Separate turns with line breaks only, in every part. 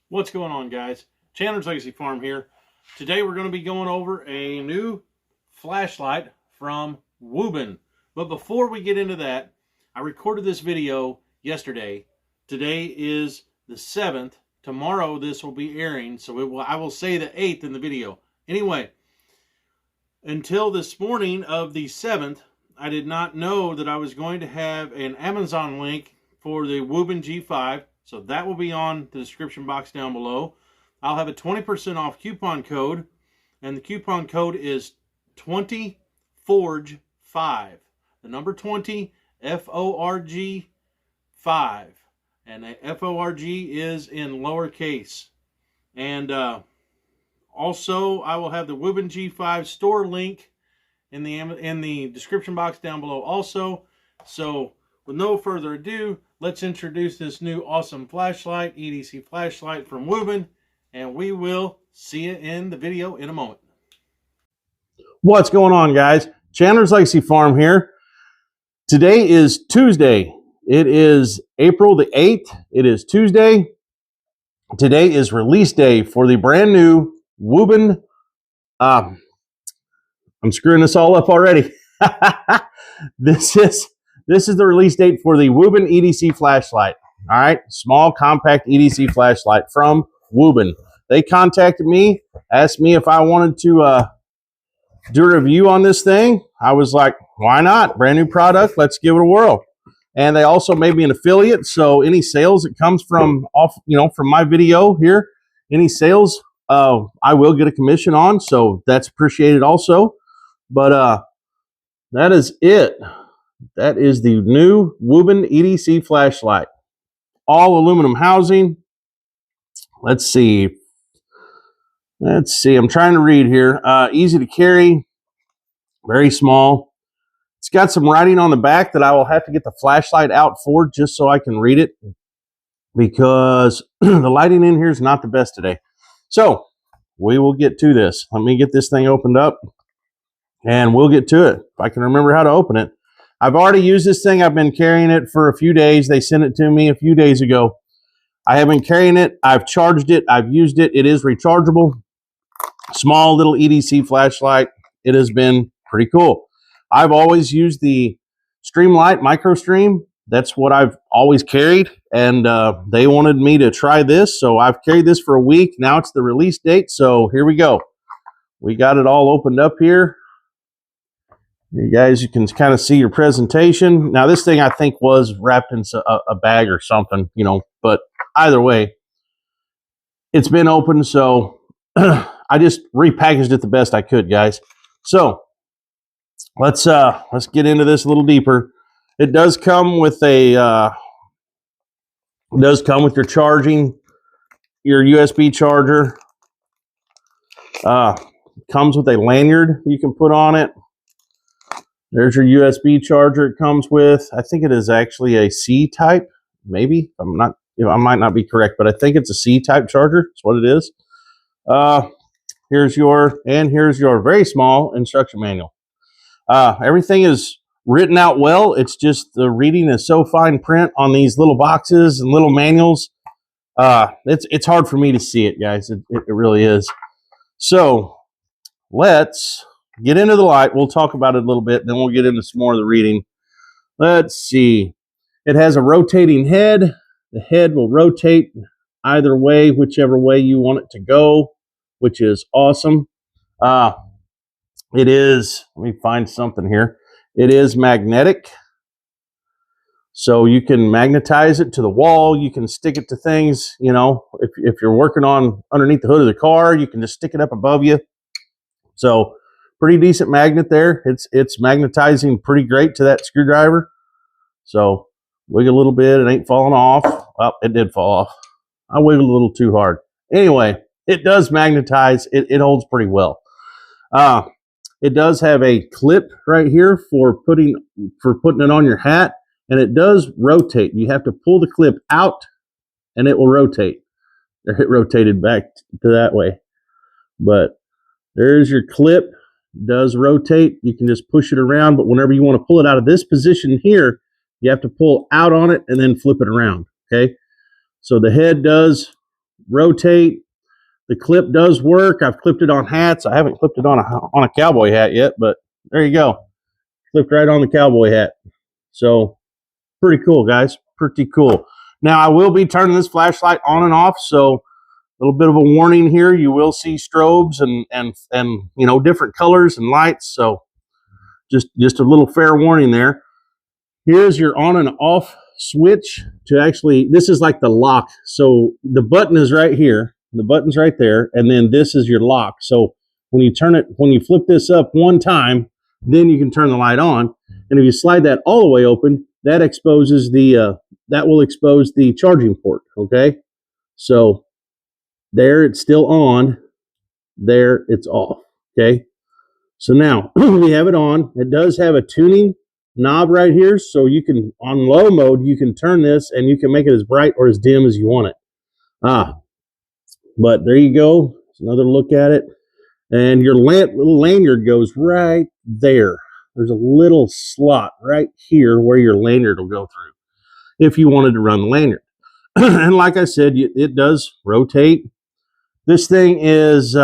What's going on, guys? Chandler's Legacy Farm here. Today we're going to be going over a new flashlight from Wuben. But before we get into that, I recorded this video yesterday. Today is the 7th. Tomorrow this will be airing, so I will say the 8th in the video. Anyway, until this morning of the 7th, I did not know that I was going to have an Amazon link for the Wuben G5. So that will be on the description box down below. I'll have a 20% off coupon code, and the coupon code is 20FORGE5. The number 20, F-O-R-G 5. And the F-O-R-G is in lowercase. And also, I will have the Wuben G5 store link in the description box down below also. So with no further ado, let's introduce this new awesome flashlight, EDC Flashlight from Wuben, and we will see you in the video in a moment. What's going on, guys? Chandler's Legacy Farm here. Today is Tuesday. It is April the 8th. It is Tuesday. Today is release day for the brand new Wuben. I'm screwing this all up already. This is the release date for the Wuben EDC flashlight. All right, small compact EDC flashlight from Wuben. They contacted me, asked me if I wanted to do a review on this thing. I was like, why not? Brand new product, let's give it a whirl. And they also made me an affiliate, so any sales that comes from from my video here, any sales, I will get a commission on. So that's appreciated also. But that is it. That is the new Wuben EDC flashlight. All aluminum housing. Let's see. I'm trying to read here. Easy to carry. Very small. It's got some writing on the back that I will have to get the flashlight out for just so I can read it, because the lighting in here is not the best today. So we will get to this. Let me get this thing opened up and we'll get to it. If I can remember how to open it. I've already used this thing. I've been carrying it for a few days. They sent it to me a few days ago. I have been carrying it. I've charged it. I've used it. It is rechargeable. Small little EDC flashlight. It has been pretty cool. I've always used the Streamlight MicroStream. That's what I've always carried. And they wanted me to try this. So I've carried this for a week. Now it's the release date. So here we go. We got it all opened up here. You guys, you can kind of see your presentation. Now, this thing I think was wrapped in a bag or something, but either way, it's been opened. So I just repackaged it the best I could, guys. So let's get into this a little deeper. It does come with your charging, your USB charger. Comes with a lanyard you can put on it. There's your USB charger it comes with. I think it is actually a C-type, maybe. I'm not, I might not be correct, but I think it's a C-type charger. That's what it is. Here's your very small instruction manual. Everything is written out well. It's just the reading is so fine print on these little boxes and little manuals. It's hard for me to see it, guys. It really is. So let's get into the light. We'll talk about it a little bit, then we'll get into some more of the reading. Let's see. It has a rotating head. The head will rotate either way, whichever way you want it to go, which is awesome. It is, let me find something here. It is magnetic. So you can magnetize it to the wall. You can stick it to things, if you're working on underneath the hood of the car, you can just stick it up above you. So pretty decent magnet there. It's magnetizing pretty great to that screwdriver. So wiggle a little bit. It ain't falling off. Oh, it did fall off. I wiggled a little too hard. Anyway, it does magnetize. It holds pretty well. It does have a clip right here for putting it on your hat, and it does rotate. You have to pull the clip out, and it will rotate. It rotated back to that way, but there's your clip. It does rotate. You can just push it around, but whenever you want to pull it out of this position here, you have to pull out on it and then flip it around. Okay, so the head does rotate. The clip does work. I've clipped it on hats. I haven't clipped it on a cowboy hat yet, but there you go. Clipped right on the cowboy hat. So pretty cool, guys. Pretty cool. Now I will be turning this flashlight on and off, so a little bit of a warning here. You will see strobes and you know, different colors and lights. So just a little fair warning there. Here's your on and off switch to actually, this is like the lock. So the button is right here. The button's right there. And then this is your lock. So when you turn it, when you flip this up one time, then you can turn the light on. And if you slide that all the way open, that exposes the, that will expose the charging port. Okay. So there it's still on. There it's off. Okay. So now we have it on. It does have a tuning knob right here, so you can, on low mode, you can turn this and you can make it as bright or as dim as you want it. But there you go. Another look at it. And your little lanyard goes right there. There's a little slot right here where your lanyard will go through if you wanted to run the lanyard. And like I said, it does rotate. This thing is,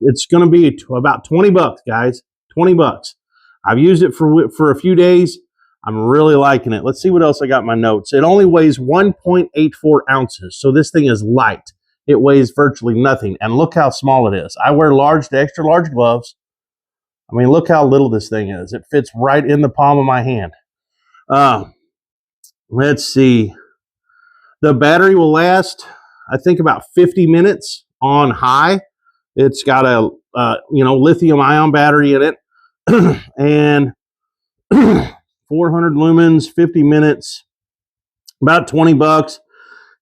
it's going to be about 20 bucks, guys. 20 bucks. I've used it for a few days. I'm really liking it. Let's see what else I got in my notes. It only weighs 1.84 ounces. So this thing is light. It weighs virtually nothing. And look how small it is. I wear large to extra large gloves. I mean, look how little this thing is. It fits right in the palm of my hand. Let's see. The battery will last, I think, about 50 minutes on high. It's got a, you know, lithium ion battery in it. And 400 lumens, 50 minutes, about 20 bucks.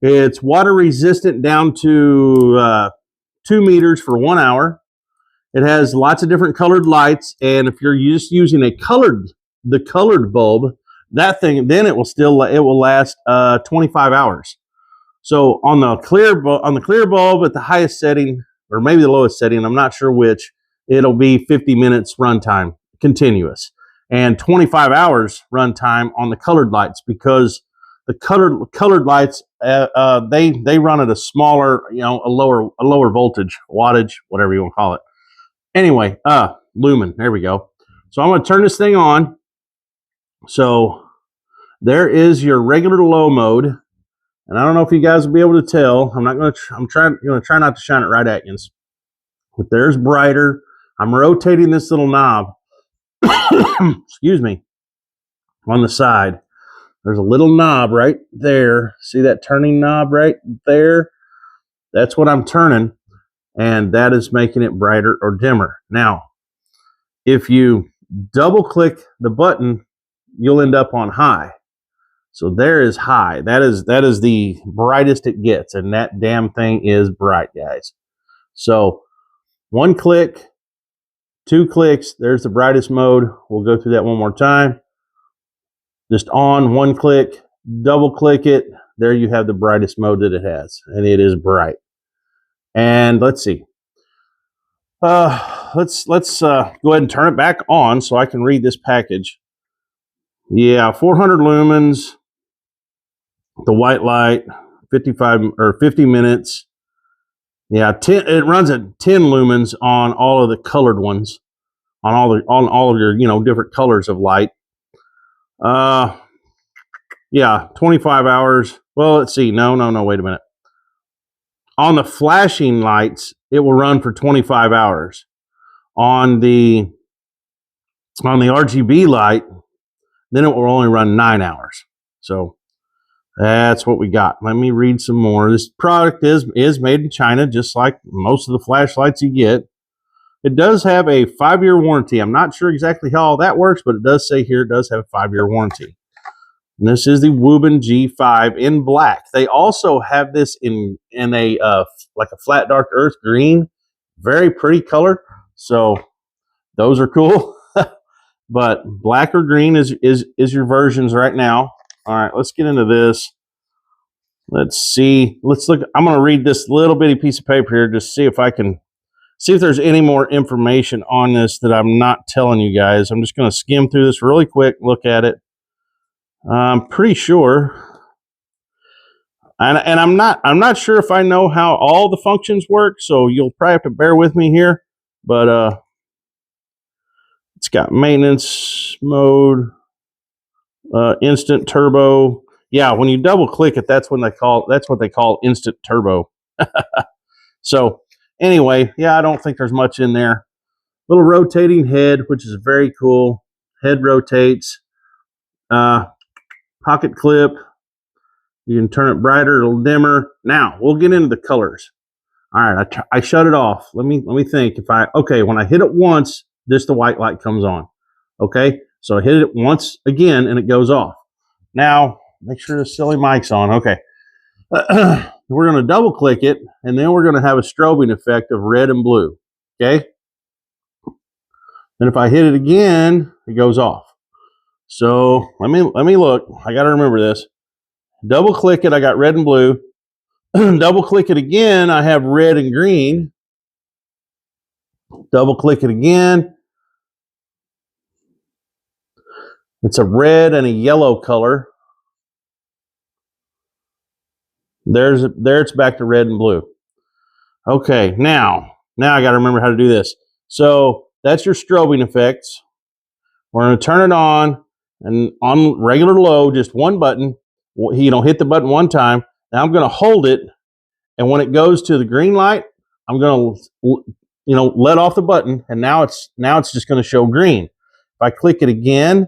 It's water resistant down to 2 meters for 1 hour. It has lots of different colored lights, and if you're just using the colored bulb, that thing, then it will last 25 hours. So on the clear bulb at the highest setting, or maybe the lowest setting, I'm not sure which, it'll be 50 minutes runtime continuous, and 25 hours runtime on the colored lights, because the colored lights they run at a smaller, you know, a lower voltage, wattage, whatever you want to call it. Anyway, lumen. There we go. So I'm going to turn this thing on. So there is your regular low mode, and I don't know if you guys will be able to tell. I'm going to try not to shine it right at you. But there's brighter. I'm rotating this little knob. Excuse me. On the side, there's a little knob right there. See that turning knob right there? That's what I'm turning, and that is making it brighter or dimmer. Now, if you double click the button, you'll end up on high. So there is high. That is the brightest it gets, and that damn thing is bright, guys. So 1 click, 2 clicks, there's the brightest mode. We'll go through that one more time. Just on, 1 click, double click it. There you have the brightest mode that it has, and it is bright. And let's see. Let's go ahead and turn it back on so I can read this package. Yeah, 400 lumens. The white light, 50 minutes. Yeah, it runs at 10 lumens on all of the colored ones, on all of your, you know, different colors of light. Yeah, 25 hours. Well, let's see. No, wait a minute. On the flashing lights, it will run for 25 hours. On the RGB light, then it will only run 9 hours. So that's what we got. Let me read some more. This product is made in China, just like most of the flashlights you get. It does have a 5-year warranty. I'm not sure exactly how all that works, but it does say here it does have a 5-year warranty. And this is the Wuben G5 in black. They also have this in a like a flat dark earth green, very pretty color. So those are cool. But black or green is your versions right now. All right, let's get into this. Let's see. Let's look. I'm going to read this little bitty piece of paper here, just see if I can see if there's any more information on this that I'm not telling you guys. I'm just going to skim through this really quick, look at it. I'm pretty sure And I'm not sure if I know how all the functions work, so you'll probably have to bear with me here. But it's got maintenance mode, instant turbo. Yeah, when you double click it, that's what they call instant turbo. So anyway, yeah, I don't think there's much in there. Little rotating head, which is very cool. Head rotates. Pocket clip. You can turn it brighter or dimmer. Now we'll get into the colors. All right, I shut it off. Let me think. When I hit it once, the white light comes on. Okay, so I hit it once again and it goes off. Now make sure the silly mic's on. Okay, we're going to double click it and then we're going to have a strobing effect of red and blue. Okay, and if I hit it again, it goes off. So let me look. I got to remember this. Double click it, I got red and blue. Double click it again, I have red and green. Double click it again. It's a red and a yellow color. There it's back to red and blue. Okay, now I got to remember how to do this. So that's your strobing effects. We're going to turn it on, and on regular low, just one button. Hit the button one time. Now I'm going to hold it, and when it goes to the green light, I'm going to let off the button, and now it's just going to show green. If I click it again,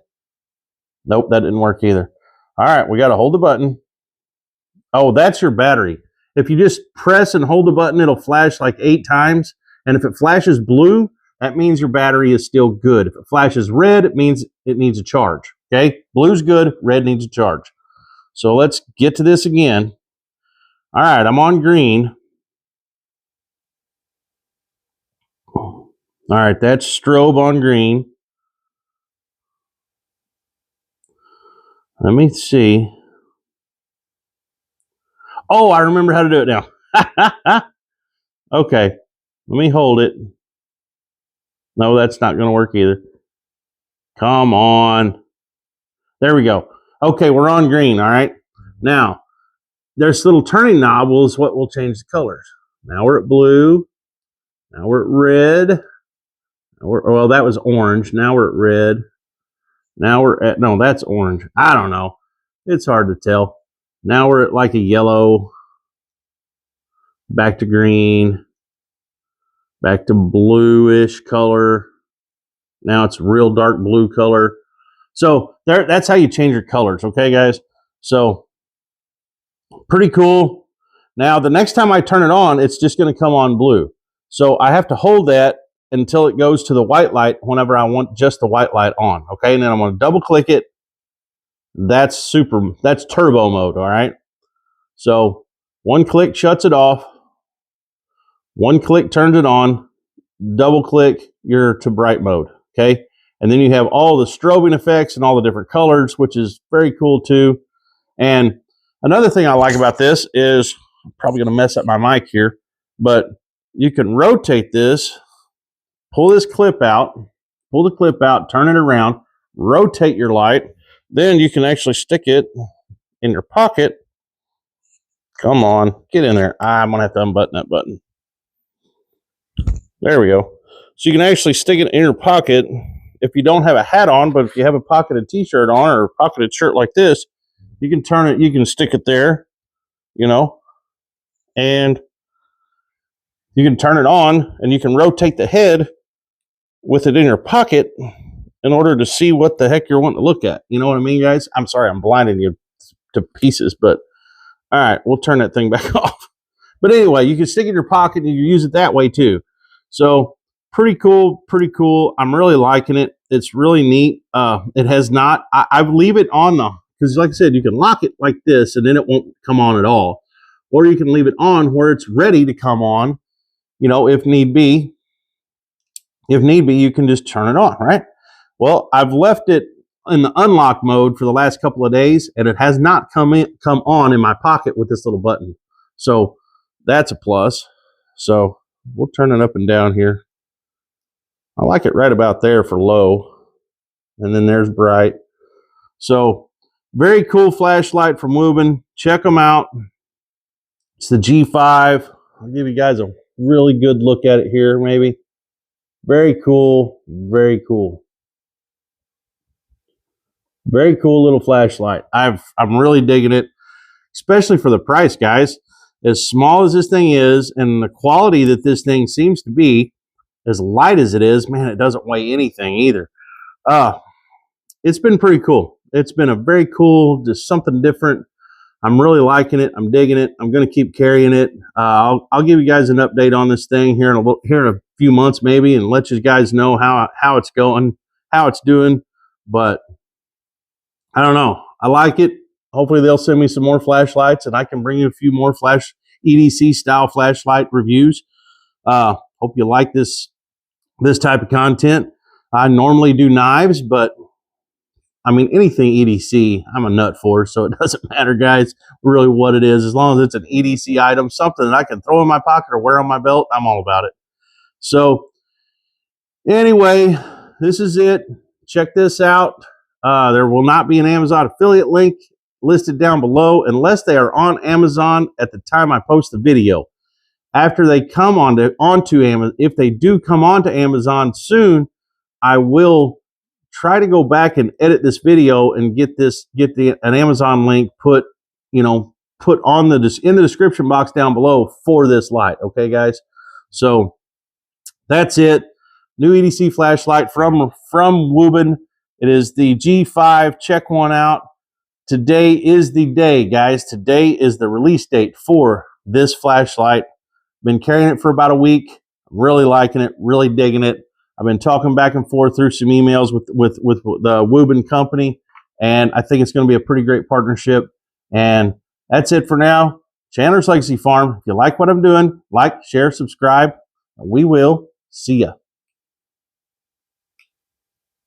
nope, that didn't work either. All right, we got to hold the button. Oh, that's your battery. If you just press and hold the button, it'll flash like 8 times, and if it flashes blue, that means your battery is still good. If it flashes red, it means it needs a charge. Okay, blue's good, red needs a charge. So let's get to this again. All right, I'm on green. All right, that's strobe on green. Let me see. Oh, I remember how to do it now. Okay, let me hold it. No, that's not going to work either. Come on. There we go. Okay, we're on green, all right? Now, there's little turning knob is what will change the colors. Now we're at blue. Now we're at red. Well, that was orange. Now we're at red. Now we're at, no, that's orange. I don't know. It's hard to tell. Now we're at like a yellow. Back to green. Back to bluish color. Now it's real dark blue color. So that's how you change your colors, okay, guys? So pretty cool. Now the next time I turn it on, it's just going to come on blue. So I have to hold that until it goes to the white light whenever I want just the white light on, okay? And then I'm going to double click it. That's turbo mode, all right? So one click shuts it off. One click turns it on. Double click, you're to bright mode, okay? And then you have all the strobing effects and all the different colors, which is very cool too. And another thing I like about this is, I'm probably going to mess up my mic here, but you can rotate this, pull this clip out, pull the clip out, turn it around, rotate your light. Then you can actually stick it in your pocket. Come on, get in there. I'm going to have to unbutton that button. There we go. So you can actually stick it in your pocket if you don't have a hat on, but if you have a pocketed t-shirt on or a pocketed shirt like this, you can turn it, you can stick it there, and you can turn it on and you can rotate the head with it in your pocket in order to see what the heck you're wanting to look at. You know what I mean, guys? I'm sorry, I'm blinding you to pieces, but all right, we'll turn that thing back off. But anyway, you can stick it in your pocket and you can use it that way too. So pretty cool, pretty cool. I'm really liking it. It's really neat. It has not, I leave it on because like I said, you can lock it like this and then it won't come on at all. Or you can leave it on where it's ready to come on, if need be. If need be, you can just turn it on, right? Well, I've left it in the unlock mode for the last couple of days, and it has not come on in my pocket with this little button. So that's a plus. So we'll turn it up and down here. I like it right about there for low. And then there's bright. So very cool flashlight from Wuben. Check them out. It's the G5. I'll give you guys a really good look at it here, maybe. Very cool, very cool. Very cool little flashlight. I'm really digging it, especially for the price, guys. As small as this thing is, and the quality that this thing seems to be, as light as it is, man, it doesn't weigh anything either. It's been pretty cool. It's been a very cool, just something different. I'm really liking it. I'm digging it. I'm going to keep carrying it. I'll give you guys an update on this thing here in a few months maybe, and let you guys know how it's going, how it's doing. But I don't know. I like it. Hopefully they'll send me some more flashlights, and I can bring you a few more EDC style flashlight reviews. Hope you like this type of content. I normally do knives, but I mean, anything EDC, I'm a nut for, so it doesn't matter, guys, really what it is. As long as it's an EDC item, something that I can throw in my pocket or wear on my belt, I'm all about it. So anyway, this is it. Check this out. There will not be an Amazon affiliate link listed down below unless they are on Amazon at the time I post the video. After they come onto Amazon, if they do come onto Amazon soon, I will try to go back and edit this video and get an Amazon link put on in the description box down below for this light. Okay, guys. So that's it. New EDC flashlight from Wuben. It is the G5. Check one out. Today is the day, guys. Today is the release date for this flashlight. Been carrying it for about a week. I'm really liking it. Really digging it. I've been talking back and forth through some emails with the Wuben company, and I think it's going to be a pretty great partnership. And that's it for now. Chandler's Legacy Farm. If you like what I'm doing, like, share, subscribe. We will see ya.